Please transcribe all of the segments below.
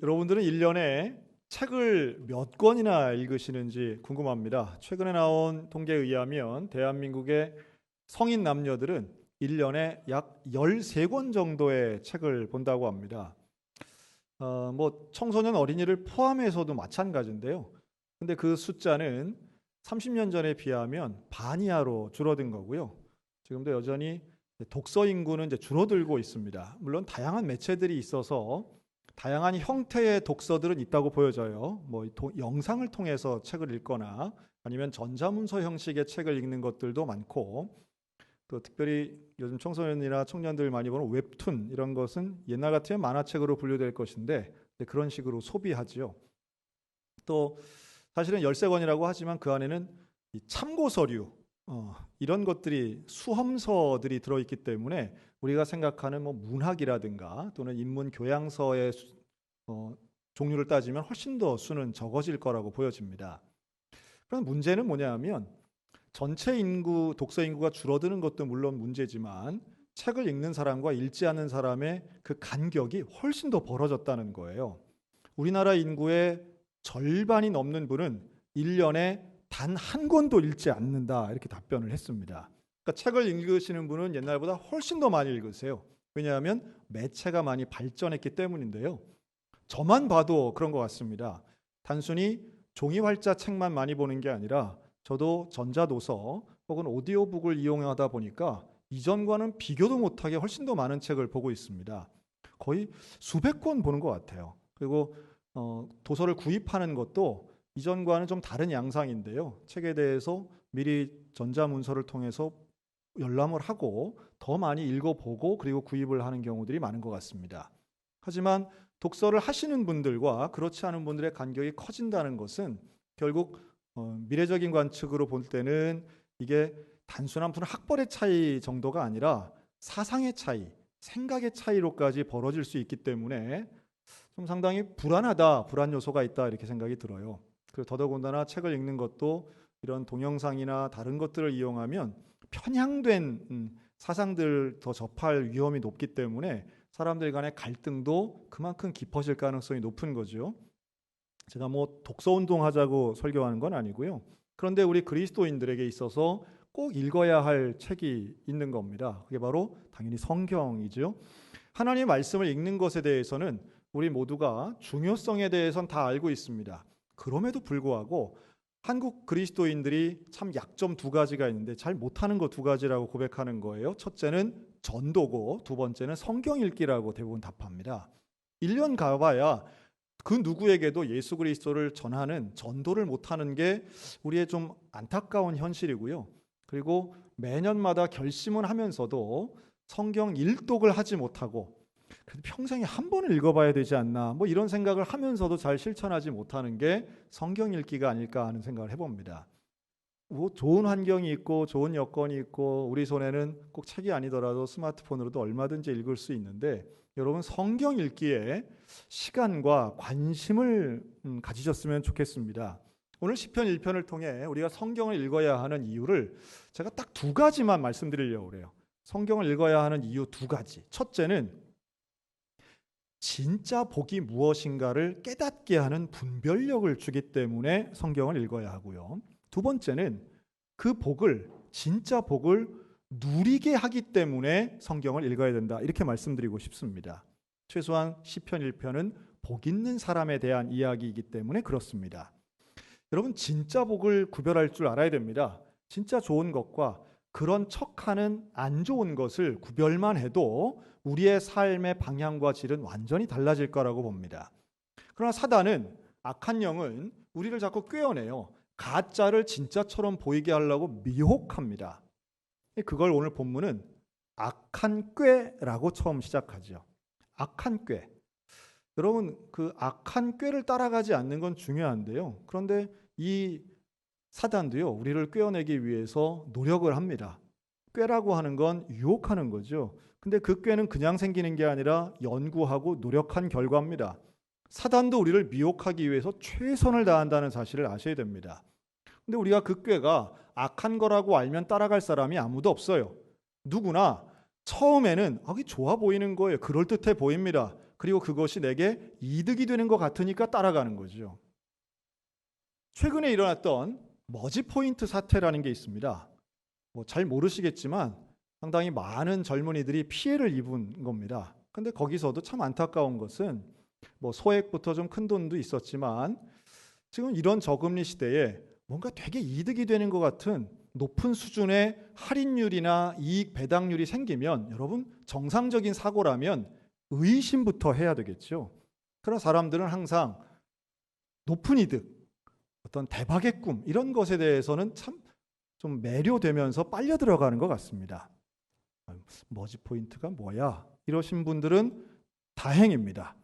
여러분들은 1년에 책을 몇 권이나 읽으시는지 궁금합니다. 최근에 나온 통계에 의하면 대한민국의 성인 남녀들은 1년에 약 13권 정도의 책을 본다고 합니다. 청소년 어린이를 포함해서도 마찬가지인데요. 근데 그 숫자는 30년 전에 비하면 반 이하로 줄어든 거고요. 지금도 여전히 독서 인구는 이제 줄어들고 있습니다. 물론 다양한 매체들이 있어서 다양한 형태의 독서들은 있다고 보여져요. 영상을 통해서 책을 읽거나 아니면 전자문서 형식의 책을 읽는 것들도 많고, 또 특별히 요즘 청소년이나 청년들 많이 보는 웹툰 이런 것은 옛날 같으면 만화책으로 분류될 것인데 그런 식으로 소비하지요. 또 사실은 13권이라고 하지만 그 안에는 이 참고 서류 이런 것들이 수험서들이 들어있기 때문에 우리가 생각하는 문학이라든가 또는 인문 교양서의 종류를 따지면 훨씬 더 수는 적어질 거라고 보여집니다. 그럼 문제는 뭐냐면 전체 인구, 독서 인구가 줄어드는 것도 물론 문제지만 책을 읽는 사람과 읽지 않는 사람의 그 간격이 훨씬 더 벌어졌다는 거예요. 우리나라 인구의 절반이 넘는 분은 1년에 단 한 권도 읽지 않는다, 이렇게 답변을 했습니다. 그러니까 책을 읽으시는 분은 옛날보다 훨씬 더 많이 읽으세요. 왜냐하면 매체가 많이 발전했기 때문인데요. 저만 봐도 그런 것 같습니다. 단순히 종이 활자 책만 많이 보는 게 아니라 저도 전자도서 혹은 오디오북을 이용하다 보니까 이전과는 비교도 못하게 훨씬 더 많은 책을 보고 있습니다. 거의 수백 권 보는 것 같아요. 그리고 도서를 구입하는 것도 이전과는 좀 다른 양상인데요. 책에 대해서 미리 전자문서를 통해서 열람을 하고 더 많이 읽어보고 그리고 구입을 하는 경우들이 많은 것 같습니다. 하지만 독서를 하시는 분들과 그렇지 않은 분들의 간격이 커진다는 것은 결국 미래적인 관측으로 볼 때는 이게 단순한 무슨 학벌의 차이 정도가 아니라 사상의 차이, 생각의 차이로까지 벌어질 수 있기 때문에 좀 상당히 불안하다, 불안 요소가 있다, 이렇게 생각이 들어요. 그리고 더더군다나 책을 읽는 것도 이런 동영상이나 다른 것들을 이용하면 편향된 사상들 더 접할 위험이 높기 때문에 사람들 간의 갈등도 그만큼 깊어질 가능성이 높은 거죠. 제가 독서 운동 하자고 설교하는 건 아니고요. 그런데 우리 그리스도인들에게 있어서 꼭 읽어야 할 책이 있는 겁니다. 그게 바로 당연히 성경이죠. 하나님의 말씀을 읽는 것에 대해서는 우리 모두가 중요성에 대해서는 다 알고 있습니다. 그럼에도 불구하고 한국 그리스도인들이 참 약점 두 가지가 있는데 잘 못하는 거 두 가지라고 고백하는 거예요. 첫째는 전도고 두 번째는 성경 읽기라고 대부분 답합니다. 1년 가봐야 그 누구에게도 예수 그리스도를 전하는 전도를 못하는 게 우리의 좀 안타까운 현실이고요. 그리고 매년마다 결심은 하면서도 성경 일독을 하지 못하고 그래도 평생에 한 번을 읽어봐야 되지 않나 이런 생각을 하면서도 잘 실천하지 못하는 게 성경 읽기가 아닐까 하는 생각을 해봅니다. 좋은 환경이 있고 좋은 여건이 있고 우리 손에는 꼭 책이 아니더라도 스마트폰으로도 얼마든지 읽을 수 있는데 여러분 성경 읽기에 시간과 관심을 가지셨으면 좋겠습니다. 오늘 시편 1편을 통해 우리가 성경을 읽어야 하는 이유를 제가 딱 두 가지만 말씀드리려고 그래요. 성경을 읽어야 하는 이유 두 가지. 첫째는 진짜 복이 무엇인가를 깨닫게 하는 분별력을 주기 때문에 성경을 읽어야 하고요. 두 번째는 그 복을, 진짜 복을 누리게 하기 때문에 성경을 읽어야 된다, 이렇게 말씀드리고 싶습니다. 최소한 시편 1편은 복 있는 사람에 대한 이야기이기 때문에 그렇습니다. 여러분 진짜 복을 구별할 줄 알아야 됩니다. 진짜 좋은 것과 그런 척하는 안 좋은 것을 구별만 해도 우리의 삶의 방향과 질은 완전히 달라질 거라고 봅니다. 그러나 사단은, 악한 영은 우리를 자꾸 꿰어내요. 가짜를 진짜처럼 보이게 하려고 미혹합니다. 그걸 오늘 본문은 악한 꾀라고 처음 시작하죠. 악한 꾀. 여러분 그 악한 꾀를 따라가지 않는 건 중요한데요. 그런데 이 사단도요, 우리를 꿰어내기 위해서 노력을 합니다. 꾀라고 하는 건 유혹하는 거죠. 근데 그 꾀는 그냥 생기는 게 아니라 연구하고 노력한 결과입니다. 사단도 우리를 미혹하기 위해서 최선을 다한다는 사실을 아셔야 됩니다. 근데 우리가 그 꾀가 악한 거라고 알면 따라갈 사람이 아무도 없어요. 누구나 처음에는 그게 좋아 보이는 거예요. 그럴듯해 보입니다. 그리고 그것이 내게 이득이 되는 것 같으니까 따라가는 거죠. 최근에 일어났던 머지 포인트 사태라는 게 있습니다. 잘 모르시겠지만 상당히 많은 젊은이들이 피해를 입은 겁니다. 근데 거기서도 참 안타까운 것은 소액부터 좀 큰 돈도 있었지만 지금 이런 저금리 시대에 뭔가 되게 이득이 되는 것 같은 높은 수준의 할인율이나 이익 배당률이 생기면 여러분 정상적인 사고라면 의심부터 해야 되겠죠. 그런 사람들은 항상 높은 이득, 어떤 대박의 꿈 이런 것에 대해서는 참 좀 매료되면서 빨려 들어가는 것 같습니다. 머지 포인트가 뭐야? 이러신 분들은 다행입니다.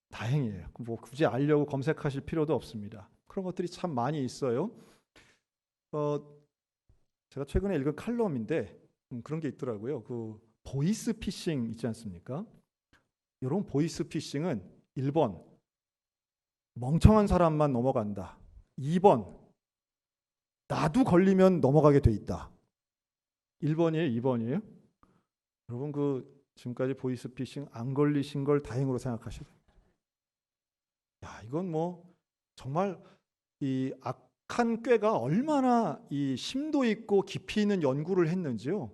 다행이에요. 굳이 알려고 검색하실 필요도 없습니다. 그런 것들이 참 많이 있어요. 제가 최근에 읽은 칼럼인데 그런 게 있더라고요. 그 보이스 피싱 있지 않습니까? 여러분 보이스 피싱은 1번 멍청한 사람만 넘어간다. 2번 나도 걸리면 넘어가게 돼 있다. 1번이에요, 2번이에요? 여러분 지금까지 보이스 피싱 안 걸리신 걸 다행으로 생각하셔야 돼요. 이건 정말 이 악한 꾀가 얼마나 이 심도 있고 깊이 있는 연구를 했는지요.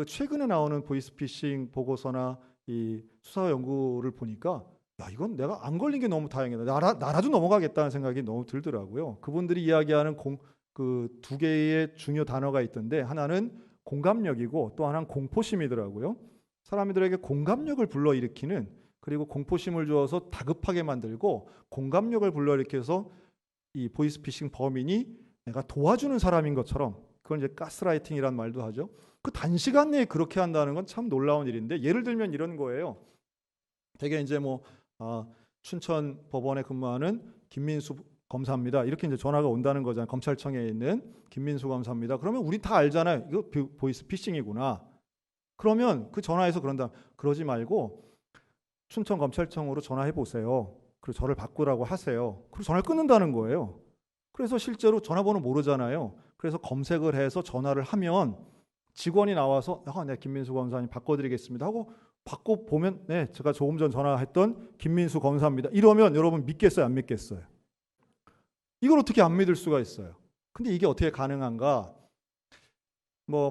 최근에 나오는 보이스피싱 보고서나 이 수사 연구를 보니까 이건 내가 안 걸린 게 너무 다행이다. 나라도 넘어가겠다는 생각이 너무 들더라고요. 그분들이 이야기하는 두 개의 중요 단어가 있던데 하나는 공감력이고 또 하나는 공포심이더라고요. 사람들에게 공감력을 불러일으키는 그리고 공포심을 주어서 다급하게 만들고 공감력을 불러일으켜서 이 보이스피싱 범인이 내가 도와주는 사람인 것처럼 그건 이제 가스라이팅이란 말도 하죠. 그 단시간 내에 그렇게 한다는 건 참 놀라운 일인데 예를 들면 이런 거예요. 되게 이제 춘천 법원에 근무하는 김민수 검사입니다. 이렇게 이제 전화가 온다는 거잖아요. 검찰청에 있는 김민수 검사입니다. 그러면 우리 다 알잖아요. 이거 보이스피싱이구나. 그러면 그 전화해서 그러지 말고 춘천 검찰청으로 전화해 보세요. 그리고 저를 바꾸라고 하세요. 그리고 전화를 끊는다는 거예요. 그래서 실제로 전화번호 모르잖아요. 그래서 검색을 해서 전화를 하면 직원이 나와서 네, 김민수 검사님 바꿔드리겠습니다 하고 받고 보면 네, 제가 조금 전 전화했던 김민수 검사입니다. 이러면 여러분 믿겠어요? 안 믿겠어요? 이걸 어떻게 안 믿을 수가 있어요? 근데 이게 어떻게 가능한가?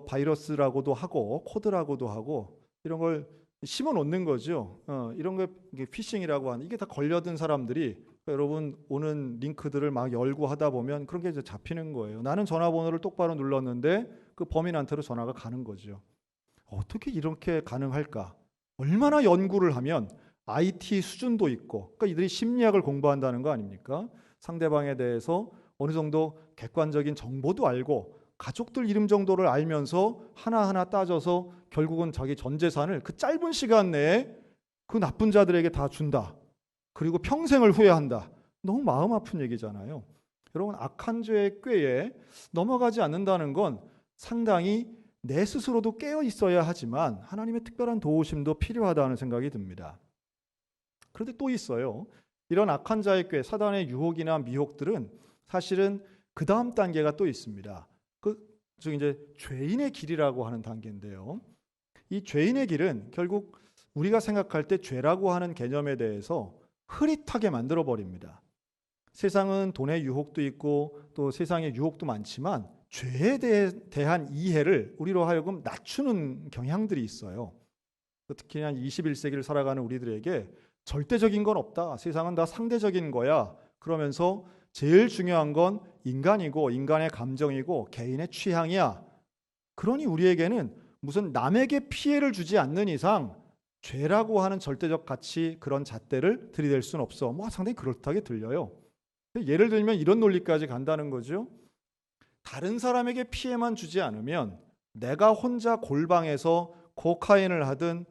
바이러스라고도 하고 코드라고도 하고 이런 걸 심어 놓는 거죠. 이런 게 피싱이라고 하는 이게 다 걸려든 사람들이 여러분 오는 링크들을 막 열고 하다 보면 그런 게 이제 잡히는 거예요. 나는 전화번호를 똑바로 눌렀는데 그 범인한테로 전화가 가는 거죠. 어떻게 이렇게 가능할까? 얼마나 연구를 하면 IT 수준도 있고, 그러니까 이들이 심리학을 공부한다는 거 아닙니까? 상대방에 대해서 어느 정도 객관적인 정보도 알고 가족들 이름 정도를 알면서 하나하나 따져서 결국은 자기 전 재산을 그 짧은 시간 내에 그 나쁜 자들에게 다 준다. 그리고 평생을 후회한다. 너무 마음 아픈 얘기잖아요. 여러분 악한 죄의 꾀에 넘어가지 않는다는 건 상당히 내 스스로도 깨어 있어야 하지만 하나님의 특별한 도우심도 필요하다는 생각이 듭니다. 그런데 또 있어요. 이런 악한 자의 꾀, 사단의 유혹이나 미혹들은 사실은 그 다음 단계가 또 있습니다. 즉 이제 죄인의 길이라고 하는 단계인데요. 이 죄인의 길은 결국 우리가 생각할 때 죄라고 하는 개념에 대해서 흐릿하게 만들어 버립니다. 세상은 돈의 유혹도 있고 또 세상의 유혹도 많지만 죄에 대한 이해를 우리로 하여금 낮추는 경향들이 있어요. 특히나 21세기를 살아가는 우리들에게 절대적인 건 없다. 세상은 다 상대적인 거야. 그러면서 제일 중요한 건 인간이고 인간의 감정이고 개인의 취향이야. 그러니 우리에게는 무슨 남에게 피해를 주지 않는 이상 죄라고 하는 절대적 가치 그런 잣대를 들이댈 수는 없어. 상당히 그렇다게 들려요. 예를 들면 이런 논리까지 간다는 거죠. 다른 사람에게 피해만 주지 않으면 내가 혼자 골방에서 코카인을 하든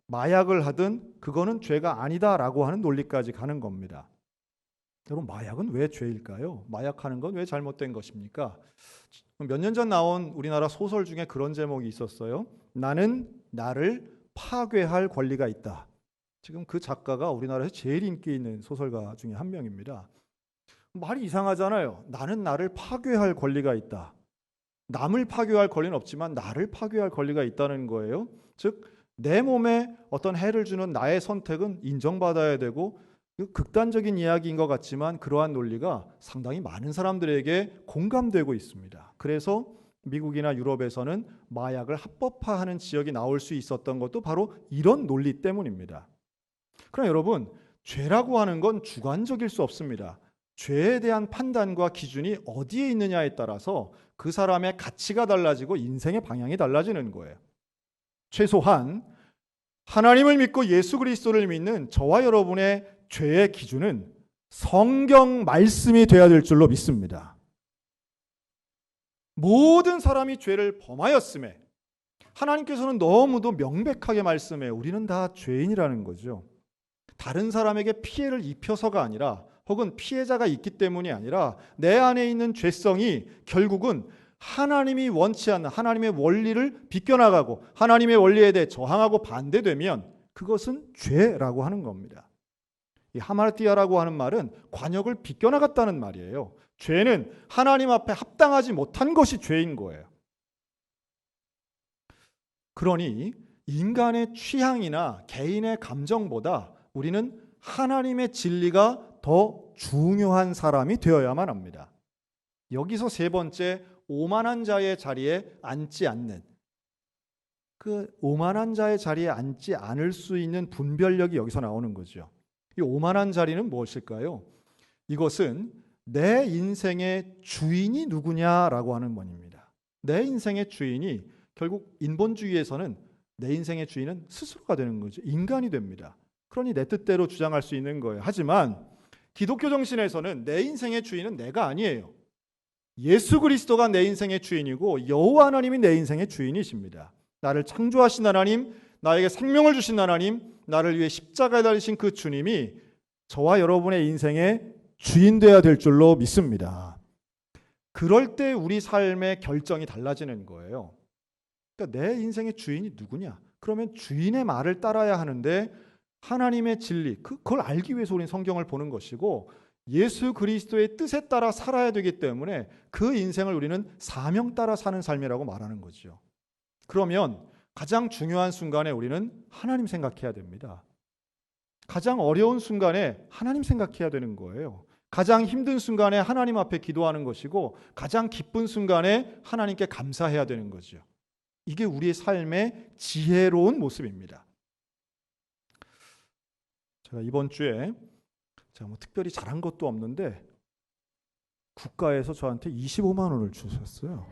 마약을 하든 그거는 죄가 아니다라고 하는 논리까지 가는 겁니다. 여러분 마약은 왜 죄일까요? 마약하는 건 왜 잘못된 것입니까? 몇 년 전 나온 우리나라 소설 중에 그런 제목이 있었어요. 나는 나를 파괴할 권리가 있다. 지금 그 작가가 우리나라에서 제일 인기 있는 소설가 중에 한 명입니다. 말이 이상하잖아요. 나는 나를 파괴할 권리가 있다. 남을 파괴할 권리는 없지만 나를 파괴할 권리가 있다는 거예요. 즉 내 몸에 어떤 해를 주는 나의 선택은 인정받아야 되고, 극단적인 이야기인 것 같지만 그러한 논리가 상당히 많은 사람들에게 공감되고 있습니다. 그래서 미국이나 유럽에서는 마약을 합법화하는 지역이 나올 수 있었던 것도 바로 이런 논리 때문입니다. 그러나 여러분, 죄라고 하는 건 주관적일 수 없습니다. 죄에 대한 판단과 기준이 어디에 있느냐에 따라서 그 사람의 가치가 달라지고 인생의 방향이 달라지는 거예요. 최소한 하나님을 믿고 예수 그리스도를 믿는 저와 여러분의 죄의 기준은 성경 말씀이 되어야 될 줄로 믿습니다. 모든 사람이 죄를 범하였음에, 하나님께서는 너무도 명백하게 말씀해 우리는 다 죄인이라는 거죠. 다른 사람에게 피해를 입혀서가 아니라, 혹은 피해자가 있기 때문이 아니라 내 안에 있는 죄성이 결국은 하나님이 원치 않는 하나님의 원리를 비껴나가고 하나님의 원리에 대해 저항하고 반대되면 그것은 죄라고 하는 겁니다. 이 하마르티아라고 하는 말은 관역을 비껴나갔다는 말이에요. 죄는 하나님 앞에 합당하지 못한 것이 죄인 거예요. 그러니 인간의 취향이나 개인의 감정보다 우리는 하나님의 진리가 더 중요한 사람이 되어야만 합니다. 여기서 세 번째, 오만한 자의 자리에 앉지 않는, 그 오만한 자의 자리에 앉지 않을 수 있는 분별력이 여기서 나오는 거죠. 이 오만한 자리는 무엇일까요? 이것은 내 인생의 주인이 누구냐라고 하는 원입니다. 내 인생의 주인이 결국 인본주의에서는 내 인생의 주인은 스스로가 되는 거죠. 인간이 됩니다. 그러니 내 뜻대로 주장할 수 있는 거예요. 하지만 기독교 정신에서는 내 인생의 주인은 내가 아니에요. 예수 그리스도가 내 인생의 주인이고 여호와 하나님이 내 인생의 주인이십니다. 나를 창조하신 하나님, 나에게 생명을 주신 하나님, 나를 위해 십자가에 달리신 그 주님이 저와 여러분의 인생의 주인 되어야 될 줄로 믿습니다. 그럴 때 우리 삶의 결정이 달라지는 거예요. 그러니까 내 인생의 주인이 누구냐? 그러면 주인의 말을 따라야 하는데, 하나님의 진리, 그걸 알기 위해서 우리는 성경을 보는 것이고 예수 그리스도의 뜻에 따라 살아야 되기 때문에 그 인생을 우리는 사명 따라 사는 삶이라고 말하는 거죠. 그러면 가장 중요한 순간에 우리는 하나님 생각해야 됩니다. 가장 어려운 순간에 하나님 생각해야 되는 거예요. 가장 힘든 순간에 하나님 앞에 기도하는 것이고 가장 기쁜 순간에 하나님께 감사해야 되는 거죠. 이게 우리의 삶의 지혜로운 모습입니다. 제가 이번 주에 제가 특별히 잘한 것도 없는데 국가에서 저한테 25만 원을 주셨어요.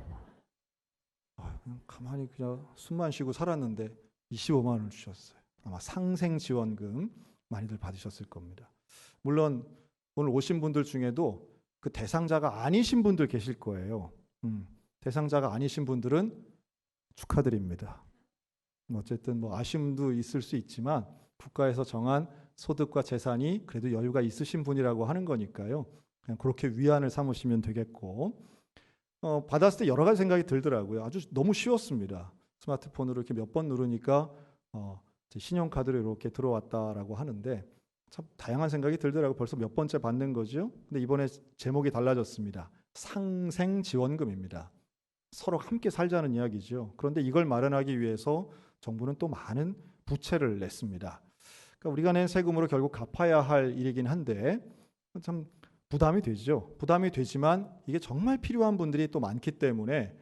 그냥 가만히 그냥 숨만 쉬고 살았는데 25만 원을 주셨어요. 아마 상생지원금 많이들 받으셨을 겁니다. 물론 오늘 오신 분들 중에도 그 대상자가 아니신 분들 계실 거예요. 대상자가 아니신 분들은 축하드립니다. 어쨌든 아쉬움도 있을 수 있지만 국가에서 정한 소득과 재산이 그래도 여유가 있으신 분이라고 하는 거니까요. 그냥 그렇게 위안을 삼으시면 되겠고, 받았을 때 여러 가지 생각이 들더라고요. 아주 너무 쉬웠습니다. 스마트폰으로 이렇게 몇 번 누르니까 신용카드로 이렇게 들어왔다라고 하는데 참 다양한 생각이 들더라고요. 벌써 몇 번째 받는 거죠. 근데 이번에 제목이 달라졌습니다. 상생지원금입니다. 서로 함께 살자는 이야기죠. 그런데 이걸 마련하기 위해서 정부는 또 많은 부채를 냈습니다. 그러니까 우리가 낸 세금으로 결국 갚아야 할 일이긴 한데 참 부담이 되죠. 부담이 되지만 이게 정말 필요한 분들이 또 많기 때문에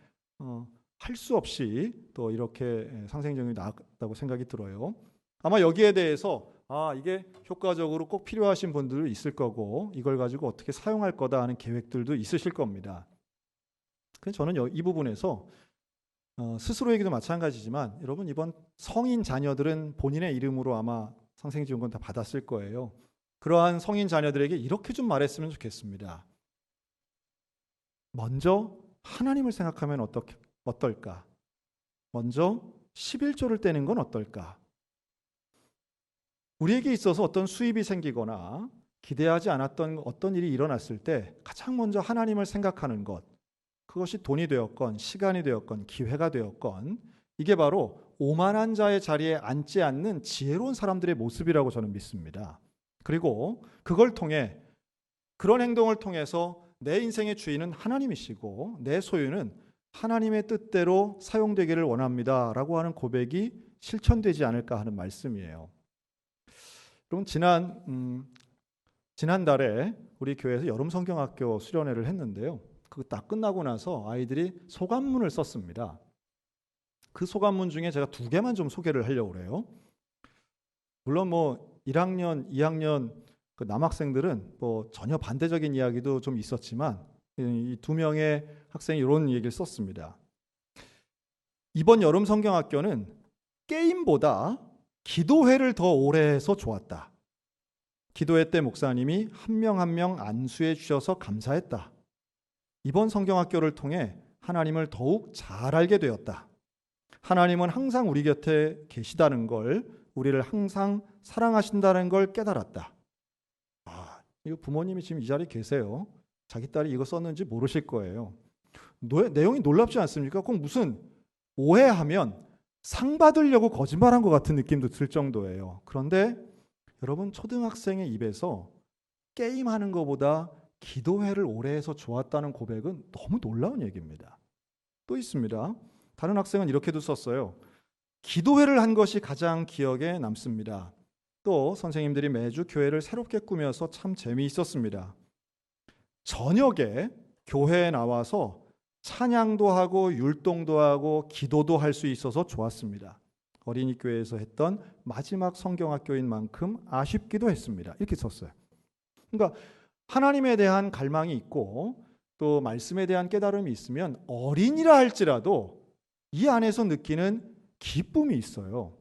할 수 없이 또 이렇게 상생지원금이 나왔다고 생각이 들어요. 아마 여기에 대해서 이게 효과적으로 꼭 필요하신 분들도 있을 거고 이걸 가지고 어떻게 사용할 거다 하는 계획들도 있으실 겁니다. 그래서 저는 이 부분에서 스스로에게도 마찬가지지만 여러분 이번 성인 자녀들은 본인의 이름으로 아마 상생지원금 다 받았을 거예요. 그러한 성인 자녀들에게 이렇게 좀 말했으면 좋겠습니다. 먼저 하나님을 생각하면 어떨까? 먼저 11조를 떼는 건 어떨까? 우리에게 있어서 어떤 수입이 생기거나 기대하지 않았던 어떤 일이 일어났을 때 가장 먼저 하나님을 생각하는 것, 그것이 돈이 되었건 시간이 되었건 기회가 되었건 이게 바로 오만한 자의 자리에 앉지 않는 지혜로운 사람들의 모습이라고 저는 믿습니다. 그리고 그걸 통해, 그런 행동을 통해서 내 인생의 주인은 하나님이시고 내 소유는 하나님의 뜻대로 사용되기를 원합니다 라고 하는 고백이 실천되지 않을까 하는 말씀이에요. 그럼 지난달에 우리 교회에서 여름 성경학교 수련회를 했는데요. 그거 딱 끝나고 나서 아이들이 소감문을 썼습니다. 그 소감문 중에 제가 2개만 좀 소개를 하려고 그래요. 물론 뭐 1학년, 2학년 그 남학생들은 뭐 전혀 반대적인 이야기도 좀 있었지만 이 2명의 학생이 이런 얘기를 썼습니다. 이번 여름 성경학교는 게임보다 기도회를 더 오래 해서 좋았다. 기도회 때 목사님이 한 명 한 명 안수해 주셔서 감사했다. 이번 성경학교를 통해 하나님을 더욱 잘 알게 되었다. 하나님은 항상 우리 곁에 계시다는 걸, 우리를 항상 사랑하신다는 걸 깨달았다. 이거 부모님이 지금 이 자리에 계세요. 자기 딸이 이거 썼는지 모르실 거예요. 내용이 놀랍지 않습니까? 꼭 무슨 오해하면 상 받으려고 거짓말한 것 같은 느낌도 들 정도예요. 그런데 여러분, 초등학생의 입에서 게임하는 것보다 기도회를 오래 해서 좋았다는 고백은 너무 놀라운 얘기입니다. 또 있습니다. 다른 학생은 이렇게도 썼어요. 기도회를 한 것이 가장 기억에 남습니다. 또 선생님들이 매주 교회를 새롭게 꾸며서 참 재미있었습니다. 저녁에 교회에 나와서 찬양도 하고 율동도 하고 기도도 할 수 있어서 좋았습니다. 어린이 교회에서 했던 마지막 성경학교인 만큼 아쉽기도 했습니다. 이렇게 썼어요. 그러니까 하나님에 대한 갈망이 있고 또 말씀에 대한 깨달음이 있으면 어린이라 할지라도 이 안에서 느끼는 기쁨이 있어요.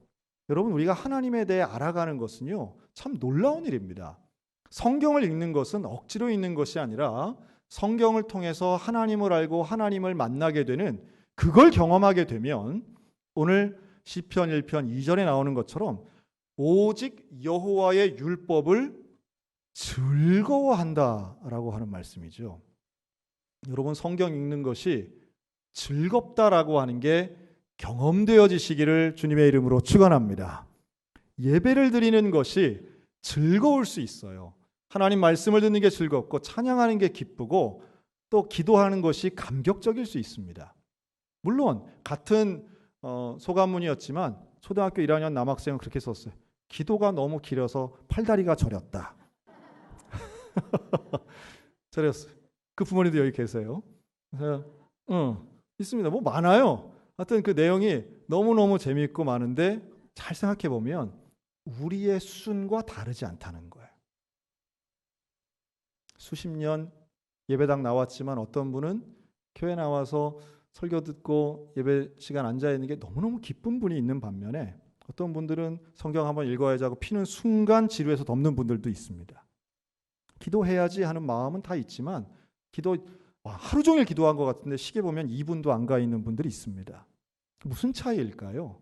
여러분, 우리가 하나님에 대해 알아가는 것은요, 참 놀라운 일입니다. 성경을 읽는 것은 억지로 읽는 것이 아니라 성경을 통해서 하나님을 알고 하나님을 만나게 되는, 그걸 경험하게 되면 오늘 시편 1편 2절에 나오는 것처럼 오직 여호와의 율법을 즐거워한다라고 하는 말씀이죠. 여러분, 성경 읽는 것이 즐겁다라고 하는 게 경험되어지시기를 주님의 이름으로 축원합니다. 예배를 드리는 것이 즐거울 수 있어요. 하나님 말씀을 듣는 게 즐겁고 찬양하는 게 기쁘고 또 기도하는 것이 감격적일 수 있습니다. 물론 같은 소감문이었지만 초등학교 1학년 남학생은 그렇게 썼어요. 기도가 너무 길어서 팔다리가 저렸다. 저렸어요. 그 부모님도 여기 계세요. 그래서 있습니다. 뭐 많아요. 하여튼 그 내용이 너무너무 재미있고 많은데 잘 생각해 보면 우리의 수준과 다르지 않다는 거예요. 수십 년 예배당 나왔지만 어떤 분은 교회 나와서 설교 듣고 예배 시간 앉아 있는 게 너무너무 기쁜 분이 있는 반면에 어떤 분들은 성경 한번 읽어야지 하고 피는 순간 지루해서 덮는 분들도 있습니다. 기도해야지 하는 마음은 다 있지만 하루 종일 기도한 것 같은데 시계 보면 2분도 안 가 있는 분들이 있습니다. 무슨 차이일까요?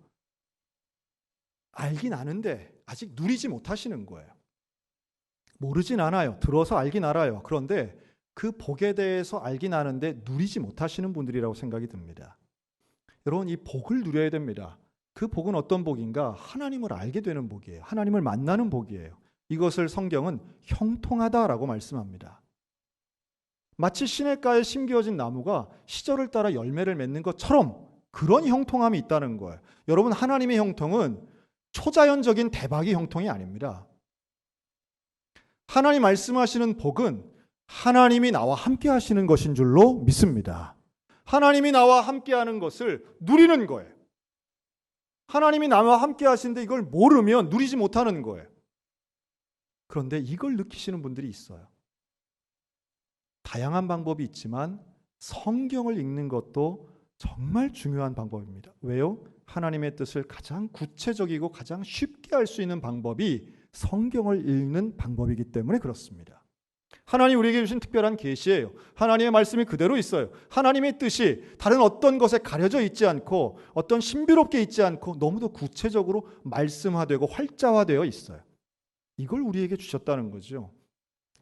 알긴 아는데 아직 누리지 못하시는 거예요. 모르진 않아요. 들어서 알긴 알아요. 그런데 그 복에 대해서 알긴 아는데 누리지 못하시는 분들이라고 생각이 듭니다. 여러분, 이 복을 누려야 됩니다. 그 복은 어떤 복인가? 하나님을 알게 되는 복이에요. 하나님을 만나는 복이에요. 이것을 성경은 형통하다라고 말씀합니다. 마치 시냇가에 심겨진 나무가 시절을 따라 열매를 맺는 것처럼 그런 형통함이 있다는 거예요. 여러분, 하나님의 형통은 초자연적인 대박의 형통이 아닙니다. 하나님 말씀하시는 복은 하나님이 나와 함께 하시는 것인 줄로 믿습니다. 하나님이 나와 함께 하는 것을 누리는 거예요. 하나님이 나와 함께 하시는데 이걸 모르면 누리지 못하는 거예요. 그런데 이걸 느끼시는 분들이 있어요. 다양한 방법이 있지만 성경을 읽는 것도 정말 중요한 방법입니다. 왜요? 하나님의 뜻을 가장 구체적이고 가장 쉽게 알 수 있는 방법이 성경을 읽는 방법이기 때문에 그렇습니다. 하나님 우리에게 주신 특별한 계시예요. 하나님의 말씀이 그대로 있어요. 하나님의 뜻이 다른 어떤 것에 가려져 있지 않고 어떤 신비롭게 있지 않고 너무도 구체적으로 말씀화되고 활자화되어 있어요. 이걸 우리에게 주셨다는 거죠.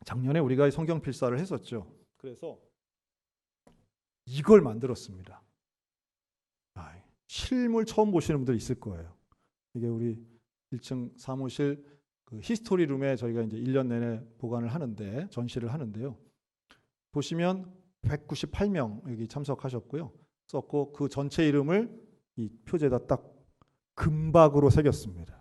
작년에 우리가 성경 필사를 했었죠. 그래서 이걸 만들었습니다. 실물 처음 보시는 분들 있을 거예요. 이게 우리 1층 사무실 그 히스토리 룸에 저희가 이제 1년 내내 보관을 하는데 전시를 하는데요. 보시면 198명 여기 참석하셨고요. 썼고 그 전체 이름을 이 표지에다 딱 금박으로 새겼습니다.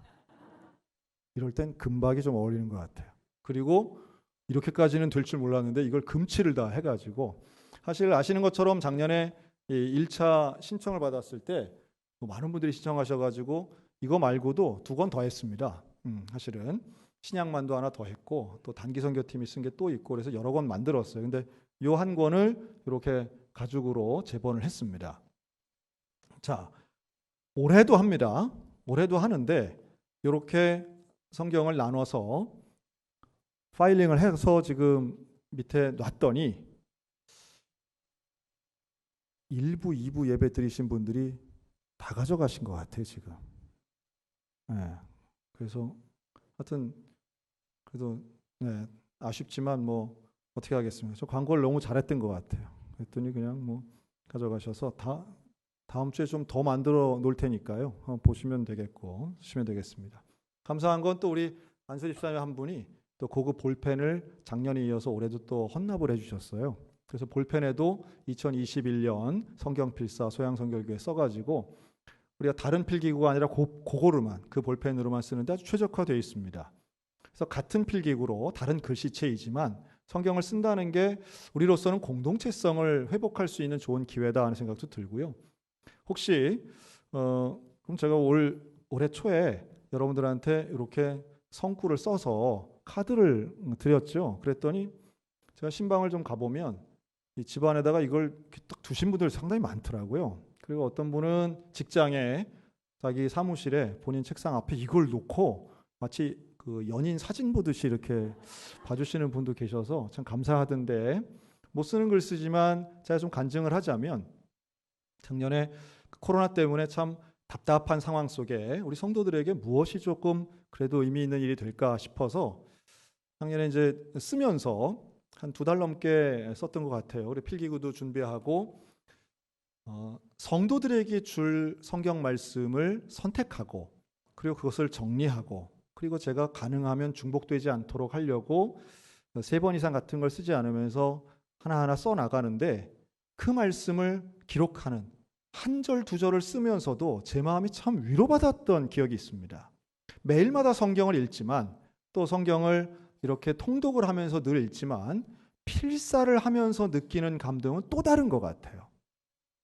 이럴 땐 금박이 좀 어울리는 것 같아요. 그리고 이렇게까지는 될 줄 몰랐는데 이걸 금칠을 다 해가지고, 사실 아시는 것처럼 작년에 1차 신청을 받았을 때 많은 분들이 신청하셔가지고 이거 말고도 2권 더 했습니다. 사실은 신약만도 하나 더 했고 또 단기선교팀이 쓴 게 또 있고 그래서 여러 권 만들었어요. 근데 요 한 권을 이렇게 가죽으로 재본을 했습니다. 자, 올해도 합니다. 올해도 하는데 이렇게 성경을 나눠서 파일링을 해서 지금 밑에 놨더니 1부, 2부 예배 드리신 분들이 다 가져가신 것 같아요, 지금. 네. 그래서 하여튼 그래도 네, 아쉽지만 뭐 어떻게 하겠습니까? 저 광고를 너무 잘했던 것 같아요. 그랬더니 그냥 뭐 가져가셔서 다음 주에 좀 더 만들어 놓을 테니까요. 보시면 되겠고 쓰시면 되겠습니다. 감사한 건 또 우리 안수 집사님 한 분이 또 고급 볼펜을 작년에 이어서 올해도 또 헌납을 해주셨어요. 그래서 볼펜에도 2021년 성경필사 소양성결교회 써가지고 우리가 다른 필기구가 아니라 그거로만 그 볼펜으로만 쓰는데 아주 최적화되어 있습니다. 그래서 같은 필기구로 다른 글씨체이지만 성경을 쓴다는 게 우리로서는 공동체성을 회복할 수 있는 좋은 기회다 하는 생각도 들고요. 혹시 그럼 제가 올해 초에 여러분들한테 이렇게 성구를 써서 카드를 드렸죠. 그랬더니 제가 신방을 좀 가보면 이 집안에다가 이걸 딱 두신 분들 상당히 많더라고요. 그리고 어떤 분은 직장에 자기 사무실에 본인 책상 앞에 이걸 놓고 마치 그 연인 사진 보듯이 이렇게 봐주시는 분도 계셔서 참 감사하던데, 못 쓰는 글 쓰지만 제가 좀 간증을 하자면 작년에 코로나 때문에 참 답답한 상황 속에 우리 성도들에게 무엇이 조금 그래도 의미 있는 일이 될까 싶어서 작년에 이제 쓰면서 한 2달 넘게 썼던 것 같아요. 우리 필기구도 준비하고 성도들에게 줄 성경 말씀을 선택하고 그리고 그것을 정리하고 그리고 제가 가능하면 중복되지 않도록 하려고 3번 이상 같은 걸 쓰지 않으면서 하나하나 써 나가는데 그 말씀을 기록하는 한 절, 2절을 쓰면서도 제 마음이 참 위로받았던 기억이 있습니다. 매일마다 성경을 읽지만 또 성경을 이렇게 통독을 하면서 늘 읽지만 필사를 하면서 느끼는 감동은 또 다른 것 같아요.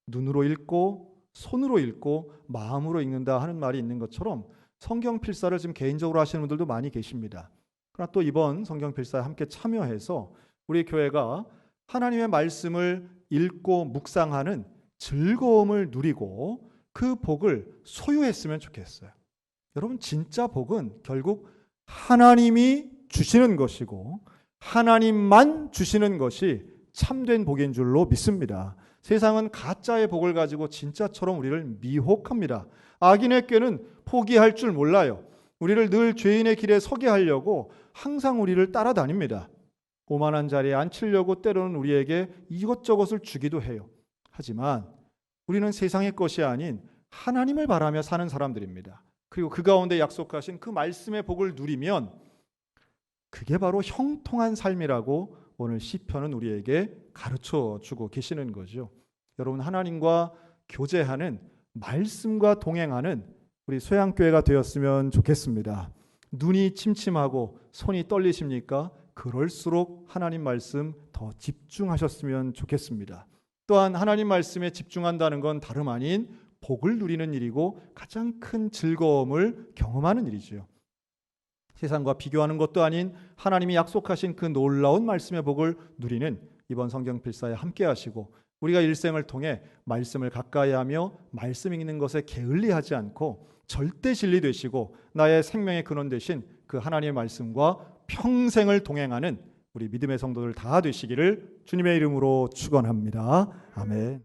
눈으로 읽고 손으로 읽고 마음으로 읽는다 하는 말이 있는 것처럼 성경 필사를 지금 개인적으로 하시는 분들도 많이 계십니다. 그러나 또 이번 성경 필사에 함께 참여해서 우리 교회가 하나님의 말씀을 읽고 묵상하는 즐거움을 누리고 그 복을 소유했으면 좋겠어요. 여러분, 진짜 복은 결국 하나님이 주시는 것이고 하나님만 주시는 것이 참된 복인 줄로 믿습니다. 세상은 가짜의 복을 가지고 진짜처럼 우리를 미혹합니다. 악인의 꾀는 포기할 줄 몰라요. 우리를 늘 죄인의 길에 서게 하려고 항상 우리를 따라다닙니다. 오만한 자리에 앉히려고 때로는 우리에게 이것저것을 주기도 해요. 하지만 우리는 세상의 것이 아닌 하나님을 바라며 사는 사람들입니다. 그리고 그 가운데 약속하신 그 말씀의 복을 누리면 그게 바로 형통한 삶이라고 오늘 시편은 우리에게 가르쳐 주고 계시는 거죠. 여러분, 하나님과 교제하는 말씀과 동행하는 우리 소양교회가 되었으면 좋겠습니다. 눈이 침침하고 손이 떨리십니까? 그럴수록 하나님 말씀 더 집중하셨으면 좋겠습니다. 또한 하나님 말씀에 집중한다는 건 다름 아닌 복을 누리는 일이고 가장 큰 즐거움을 경험하는 일이죠. 세상과 비교하는 것도 아닌 하나님이 약속하신 그 놀라운 말씀의 복을 누리는 이번 성경 필사에 함께 하시고 우리가 일생을 통해 말씀을 가까이 하며 말씀 읽는 것에 게을리하지 않고 절대 진리 되시고 나의 생명의 근원 되신 그 하나님의 말씀과 평생을 동행하는 우리 믿음의 성도들 다 되시기를 주님의 이름으로 축원합니다. 아멘.